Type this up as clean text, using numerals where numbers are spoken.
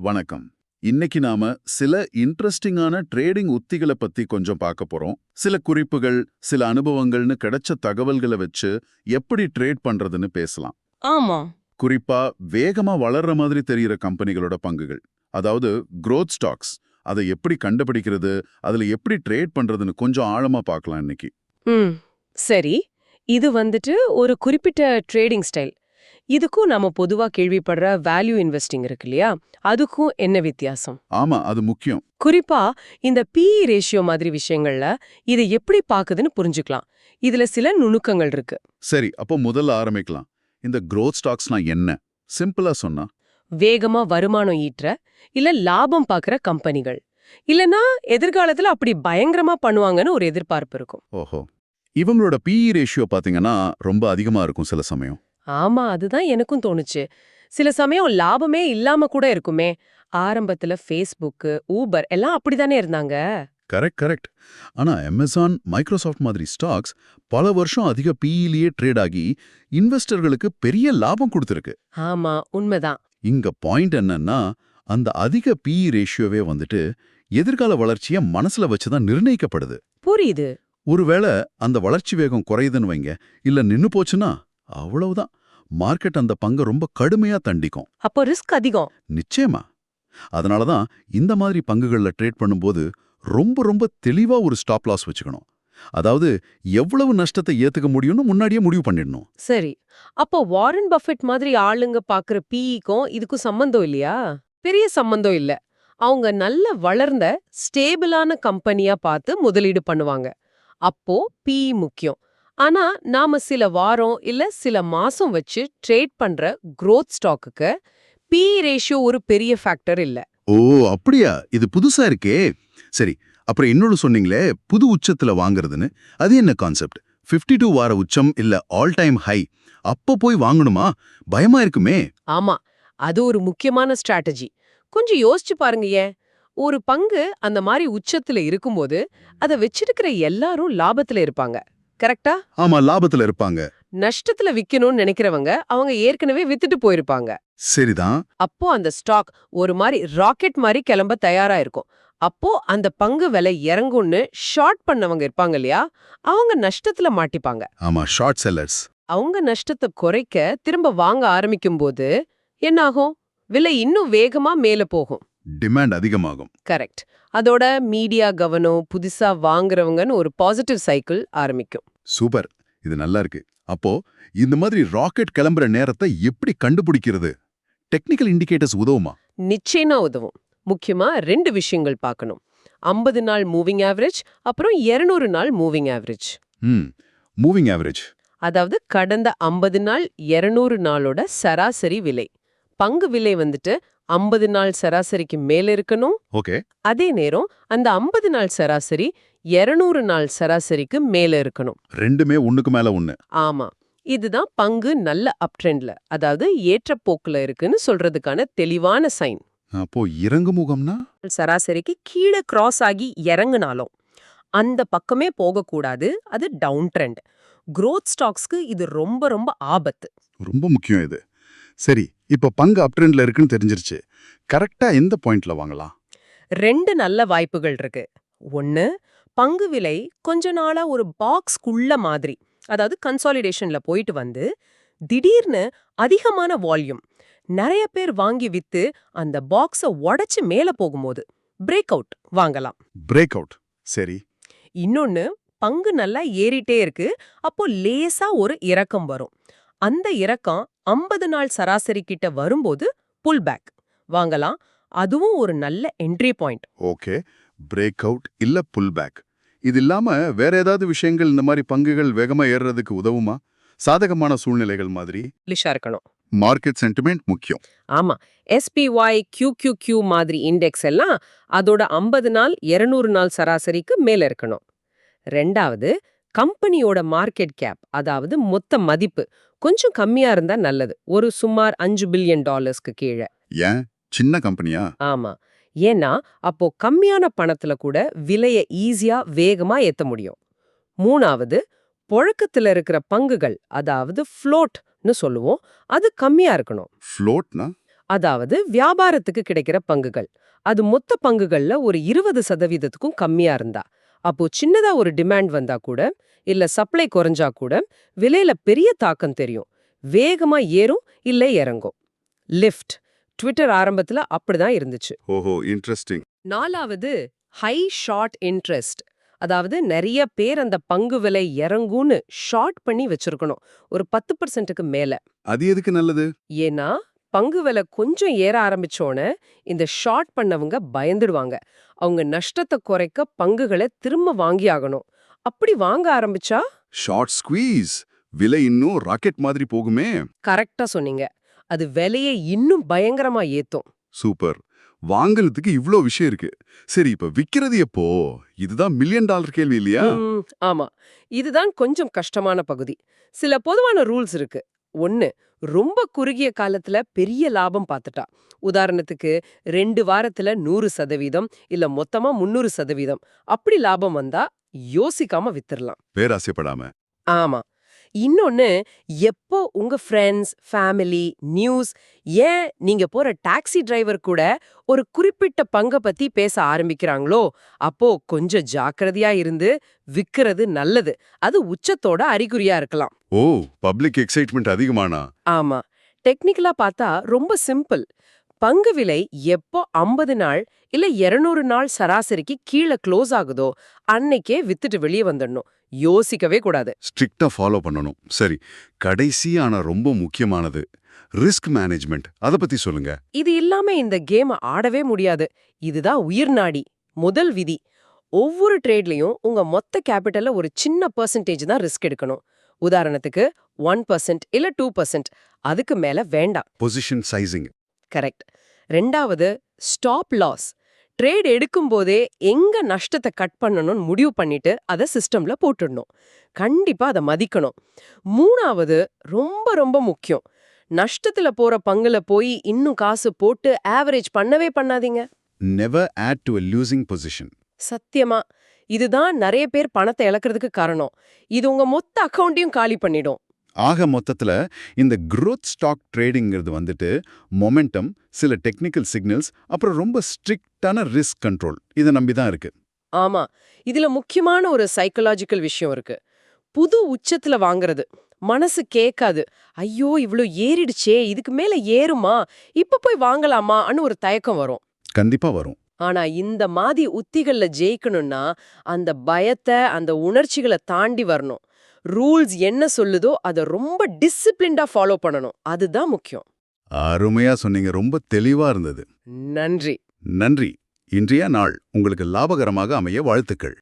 வணக்கம். இன்னைக்கு நாம சில இன்ட்ரெஸ்டிங்கான ட்ரேடிங் உத்திகளை பத்தி கொஞ்சம் பார்க்க போறோம். சில குறிப்புகள், சில அனுபவங்கள்னு கிடைச்ச தகவல்களை வச்சு எப்படி ட்ரேட் பண்றதுன்னு பேசலாம். ஆமா. குறிப்பா வேகமா வளர்ற மாதிரி தெரியிற கம்பெனிகளோட பங்குகள், அதாவது growth ஸ்டாக்ஸ், அதை எப்படி கண்டுபிடிக்கிறது, அதுல எப்படி ட்ரேட் பண்றதுன்னு கொஞ்சம் ஆழமா பார்க்கலாம் இன்னைக்கு. ம் சரி. இது ஒரு குறிப்பிட்ட ட்ரேடிங் ஸ்டைல். இதுக்கும் நாம பொதுவா கேள்விப்படுற வேல்யூ இன்வெஸ்டிங் இருக்கு இல்லையா, அதுக்கும் என்ன வித்தியாசம்? ஆமா, அது முக்கியம். குறிப்பா இந்த PE ரேஷியோ மாதிரி விஷயங்கள்ல இதை எப்படி பாக்குதுன்னு புரிஞ்சுக்கலாம். இதுல சில நுணுக்கங்கள் இருக்கு. சரி, அப்போ முதல்ல ஆரம்பிக்கலாம். இந்த growth ஸ்டாக்ஸ்னா என்ன? சிம்பிளா சொன்னா, வேகமா வருமானம் ஈற்ற இல்ல லாபம் பாக்குற கம்பெனிகள், இல்லனா எதிர்காலத்துல அப்படி பயங்கரமா பண்ணுவாங்கன்னு ஒரு எதிர்பார்ப்பு இருக்கும். ஓஹோ, இவங்களோட PE ரேஷியோ பாத்தீங்கன்னா ரொம்ப அதிகமா இருக்கும் சில சமயம். ஆமா, அதுதான் எனக்கும் தோணுச்சு. சில சமயம் லாபமே இல்லாம கூட இருக்குமே. ஆரம்பத்துல ஃபேஸ்புக், ஊபர் எல்லாம் அப்படிதானே இருந்தாங்க. Correct correct. ஆனா அமேசான், மைக்ரோசாஃப்ட் மாதிரி ஸ்டாக்ஸ் பல வருஷம் அதிக பிஇலேயே ட்ரேட் ஆகி இன்வெஸ்டர்களுக்கு பெரிய லாபம் கொடுத்துருக்கு. ஆமா, உண்மைதான். இங்க பாயிண்ட் என்னன்னா, அந்த அதிக பிஇ ரேஷியோவே எதிர்கால வளர்ச்சியை மனசுல வச்சுதான் நிர்ணயிக்கப்படுது. புரியுது. ஒருவேளை அந்த வளர்ச்சி வேகம் குறையுதுன்னு வைங்க, இல்ல நின்னு போச்சுன்னா அவ்வளவுதான். மார்க்கெட் அந்த பங்கை ரொம்ப கடுமையா தண்டிக்கும். அப்போ ரிஸ்க் அதிகம். நிச்சயமா. அதனாலதான் இந்த மாதிரி பங்குகள்ல ட்ரேட் பண்ணும்போது ரொம்ப ரொம்ப தெளிவா ஒரு ஸ்டாப் லாஸ் வச்சுக்கணும். அதாவது எவ்வளவு நஷ்டத்தை ஏத்துக்க முடியும்னு முன்னாடியே முடிவு பண்ணிடணும். சரி. அப்போ வாரன் பஃபெட் மாதிரி ஆளுங்க பாக்குற PEக்கும் இதுக்கும் சம்பந்தம் இல்லையா? பெரிய சம்பந்தம் இல்ல. அவங்க நல்ல வளர்ந்த ஸ்டேபிளான கம்பெனியா பார்த்து முதலீடு பண்ணுவாங்க. அப்போ PE முக்கியம். ஆனா நாம சில வாரம் இல்ல சில மாசம் வச்சு ட்ரேட் பண்ற growth ஸ்டாக்குக்கு PE ரேஷியோ ஒரு பெரிய ஃபேக்டர் இல்ல. ஓ, அப்படியா? இது புதுசா இருக்கே. சரி, அப்புறம் இன்னொரு சொன்னீங்களே, புது உச்சத்துல வாங்குறதுன்னு. அது என்ன கான்செப்ட்? 52 வார உச்சம் இல்ல ஆல் டைம் ஹை, அப்ப போய் வாங்கணுமா? பயமா இருக்குமே. ஆமா, அது ஒரு முக்கியமான ஸ்ட்ராட்டஜி. கொஞ்சம் யோசிச்சு பாருங்க. ஏன் ஒரு பங்கு அந்த மாதிரி உச்சத்துல இருக்கும்போது அதை வச்சிருக்கிற எல்லாரும் லாபத்துல இருப்பாங்க. கரெக்டா? ஆமா, லாபத்துல இருப்பாங்க. நஷ்டத்துல விக்கணும்னு நினைக்கிறவங்க அவங்க ஏற்கனவே வித்துட்டு போயிருப்பாங்க. சரிதான். அப்போ அந்த ஸ்டாக் ஒரு மாதிரி ராக்கெட் மாதிரி கிளம்ப தயாரா இருக்கும். அப்போ அந்த பங்கு விலை இறங்கும்னு ஷார்ட் பண்ணவங்க இருப்பாங்க இல்லையா, அவங்க நஷ்டத்துல மாட்டிப்பாங்க. ஆமா, ஷார்ட் செல்லர்ஸ். அவங்க நஷ்டத்தை குறைக்க திரும்ப வாங்க ஆரம்பிக்கும் போது என்ன ஆகும்? விலை இன்னும் வேகமா மேல போகும். டிமாண்ட் அதிகமாகும். கரெக்ட். அதோட மீடியா கவனம் புதுசா வாங்குறவங்கன்னு ஒரு பாசிட்டிவ் சைக்கிள் ஆரம்பிக்கும். சூப்பர், இது நல்லா இருக்கு. அப்போ இந்த மாதிரி ராக்கெட் கிளம்புற நேரத்தை எப்படி கண்டுபிடிக்கிறது? டெக்னிக்கல் இண்டிகேட்டர்ஸ் உதவுமா? நிச்சயமா உதவும். முக்கியமா 2 விஷயங்கள் பார்க்கணும். 50 நாள் மூவிங் ஆவரேஜ், அப்புறம் 200 நாள் மூவிங் ஆவரேஜ். Moving average. அதாவது கடந்த 50 நாள் 200 நாளோட சராசரி விலை. பங்கு விலை 50 நாள் சராசரிக்கு மேல இருக்கணும். ஓகே. அதே நேரம் அந்த 50 நாள் சராசரி 200 நாள் சராசரிக்கு மேல இருக்கணும். ரெண்டுமே ஒண்ணுக்கு மேல ஒண்ணு. ஆமா, இதுதான் பங்கு நல்ல அப் ட்ரெண்ட்ல, அதாவது ஏற்றப்போக்குல இருக்குன்னு சொல்றதுக்கான தெளிவான சைன். அப்போ இறங்குமுகம்னா? சராசரிக்கு கீழே கிராஸ் ஆகி இறங்குனாலும் அந்த பக்கமே போகக்கூடாது. அது டவுன் ட்ரெண்ட். growth ஸ்டாக்ஸ்க்கு இது ரொம்ப ரொம்ப ஆபத்து. ரொம்ப முக்கியம் இது. சரி, இப்ப பங்கு அப் ட்ரெண்ட்ல இருக்குன்னு தெரிஞ்சிருச்சு. கரெக்டா எந்த பாயிண்ட்ல வாங்கலாம்? 2 நல்ல வாய்ப்புகள் இருக்கு. ஒன்னு, பங்கு விலை கொஞ்ச நாளா ஒரு பாக்ஸ்க்குள்ள மாதிரி, அதாவது கன்சாலிடேஷன்ல போயிட்டு திடீர்னு அதிகமான வால்யூம், நிறைய பேர் வாங்கி வித்து அந்த பாக்ஸ உடைச்சு மேல போகும்போது பிரேக் அவுட் வாங்கலாம். Break out. சரி. இன்னொன்னு, பங்கு நல்லா ஏறிட்டே இருக்கு, அப்போ லேசா ஒரு இறக்கம் வரும். அந்த இறக்கம் 50 நாள் சராசரி கிட்ட வரும்போது புல் பேக் வாங்கலாம். அதுவும் ஒரு நல்ல entry point. Okay, break out இல்ல புல் பேக். இது இல்லாம வேற ஏதாவது விஷயங்கள் இந்த மாதிரி பங்குகள் வேகமா ஏறுறதுக்கு உதவுமா? சாதகமான சூழ்நிலைகள் மாதிரி லிஷா இருக்கணும். மார்க்கெட் சென்டிமெண்ட் முக்கியம். ஆமா, SPY, QQQ மாதிரி இண்டெக்ஸ் எல்லாம் அதோட 50 நாள் 200 நாள் சராசரிக்கு மேல இருக்கணும். ரெண்டாவது, கம்பெனியோட மார்க்கெட் கேப், அதாவது மொத்த மதிப்பு கொஞ்சம் கம்மியா இருந்தா நல்லது. ஒரு சுமார் $5 பில்லியன் கீழே. ஏன், சின்ன கம்பெனியா? ஆமா, ஏன்னா அப்போ கம்மியான பணத்துல கூட விலைய ஈஸியா வேகமா ஏத்த முடியும். மூணாவது, புழக்கத்துல இருக்கிற பங்குகள், அதாவது ஃப்ளோட்னு சொல்லுவோம், அது கம்மியா இருக்கணும். ஃப்ளோட்னா? அதாவது வியாபாரத்துக்கு கிடைக்கிற பங்குகள். அது மொத்த பங்குகள்ல ஒரு 20%க்கும் கம்மியா இருந்தா, அப்போ சின்னதா ஒரு டிமாண்ட் வந்தா கூட, இல்ல சப்ளை குறைஞ்சா கூட, விலையில பெரிய தாக்கம் தெரியும். வேகமா ஏறும், இல்ல இறங்கும். லிஃப்ட் ட்விட்டர் ஆரம்பத்துல அப்படிதான் இருந்துச்சு. ஓஹோ, இன்ட்ரெஸ்டிங். 4வது ஹை ஷார்ட் இன்ட்ரெஸ்ட். அதாவது நிறைய பேர் அந்த பங்கு விலை இறங்கும்னு ஷார்ட் பண்ணி வச்சிருக்கணும், ஒரு 10%க்கு மேல. அது எதுக்கு நல்லது? ஏன்னா பங்கு விலை கொஞ்சம் ஏற ஆரம்பிச்சோன்னு இந்த ஷார்ட் பண்ணவங்க பயந்துடுவாங்க. அவங்க நஷ்டத்தை குறைக்க பங்குகளை திரும்ப வாங்கி ஆகணும். அப்படி வாங்க ஆரம்பிச்சா ஷார்ட் ஸ்குவீஸ், விலை இன்னும் ராக்கெட் மாதிரி போகுமே. கரெக்டா சொன்னீங்க, அது விலையை இன்னும் பயங்கரமா ஏத்தும். சூப்பர். வாங்குறதுக்கு இவ்ளோ விஷயம் இருக்கு. சரி, இப்ப விக்கிறது எப்போ? இதுதான் $1 மில்லியன் கேள்வி இல்லையா? ஆமா, இதுதான் கொஞ்சம் கஷ்டமான பகுதி. சில பொதுவான ரூல்ஸ் இருக்கு. 1, ரொம்ப குறுகிய காலத்துல பெரிய லாபம் பார்த்துட்டா, உதாரணத்துக்கு 2 வாரத்துல 100% இல்ல மொத்தமா 300%, அப்படி லாபம் வந்தா யோசிக்காம வித்துறலாம். பேராசைப்படாம. ஆமா. இன்னொன்னு, எப்போ உங்க ஃப்ரெண்ட்ஸ், ஃபேமிலி, நியூஸ், ஏன் நீங்க போற டாக்ஸி டிரைவர் கூட ஒரு குறிப்பிட்ட பங்க பத்தி பேச ஆரம்பிக்கிறாங்களோ, அப்போ கொஞ்சம் ஜாக்கிரதையா இருந்து விக்கிறது நல்லது. அது உச்சத்தோட அறிகுறியா இருக்கலாம். ஓ, பப்ளிக் எக்ஸைட்மெண்ட் அதிகமானா? ஆமா. டெக்னிக்கலா பார்த்தா ரொம்ப சிம்பிள். பங்கு விலை எப்போ 50 நாள் இல்ல 200 நாள் சராசரிக்கு கீழே க்ளோஸ் ஆகுதோ அன்னைக்கே வித்துட்டு வெளியே வந்துடணும். யோசிக்கவே கூடாது. ஸ்ட்ரிக்ட்டா ஃபாலோ பண்ணணும். சரி, கடைசி ஆனா ரொம்ப முக்கியமானது, ரிஸ்க் மேனேஜ்மெண்ட். அத பத்தி சொல்லுங்க. இது இல்லாம இந்த கேம் ஆடவே முடியாது. இதுதான் உயிர் நாடி. முதல் விதி, ஒவ்வொரு ட்ரேட்லயும் உங்க மொத்த கேபிட்டல்ல ஒரு சின்ன பெர்சன்டேஜ் தான் ரிஸ்க் எடுக்கணும். உதாரணத்துக்கு 1% இல்ல 2%, அதுக்கு மேல வேண்டாம். Position sizing. கரெக்ட். 2வது ஸ்டாப் லாஸ். ட்ரேட் எடுக்கும் போதே எங்க நஷ்டத்தை கட் பண்ணணும்னு முடிவு பண்ணிட்டு அதை சிஸ்டம்ல போட்டுடணும். கண்டிப்பா அதை மதிக்கணும். 3வது ரொம்ப ரொம்ப முக்கியம், நஷ்டத்துல போற பங்குல போய் இன்னும் காசு போட்டு ஆவரேஜ் பண்ணவே பண்ணாதீங்க. Never add to a losing position. சத்தியமா, இதுதான் நிறைய பேர் பணத்தை இழக்கிறதுக்கு காரணம். இது உங்க மொத்த அக்கவுண்ட்டையும் காலி பண்ணிடும். ஆக மொத்தத்துல இந்த growth ஸ்டாக் ட்ரேடிங்கிறது வந்துட்டு மொமெண்டம், சில டெக்னிக்கல் சிக்னல்ஸ், அப்புறம் ரொம்ப ஸ்ட்ரிக்டான ரிஸ்க் கண்ட்ரோல், இதை நம்பி தான் இருக்கு. ஆமா, இதுல முக்கியமான ஒரு சைக்கலாஜிக்கல் விஷயம் இருக்கு. புது உச்சத்துல வாங்குறது மனசு கேட்காது. ஐயோ இவ்ளோ ஏறிடுச்சே, இதுக்கு மேல ஏறுமா, இப்ப போய் வாங்கலாமான்னு ஒரு தயக்கம் வரும். கண்டிப்பா வரும். ஆனா இந்த மாதிரி உத்திகள்ல ஜெயிக்கணும்னா அந்த பயத்தை, அந்த உணர்ச்சிகளை தாண்டி வரணும். ரூல்ஸ் என்ன சொல்லுதோ அதை ரொம்ப டிசிப்ளின்டா ஃபாலோ பண்ணணும். அதுதான் முக்கியம். அருமையா சொன்னீங்க. ரொம்ப தெளிவா இருந்தது. நன்றி. நன்றி. இன்றைய நாள் உங்களுக்கு லாபகரமாக அமைய வாழ்த்துக்கள்.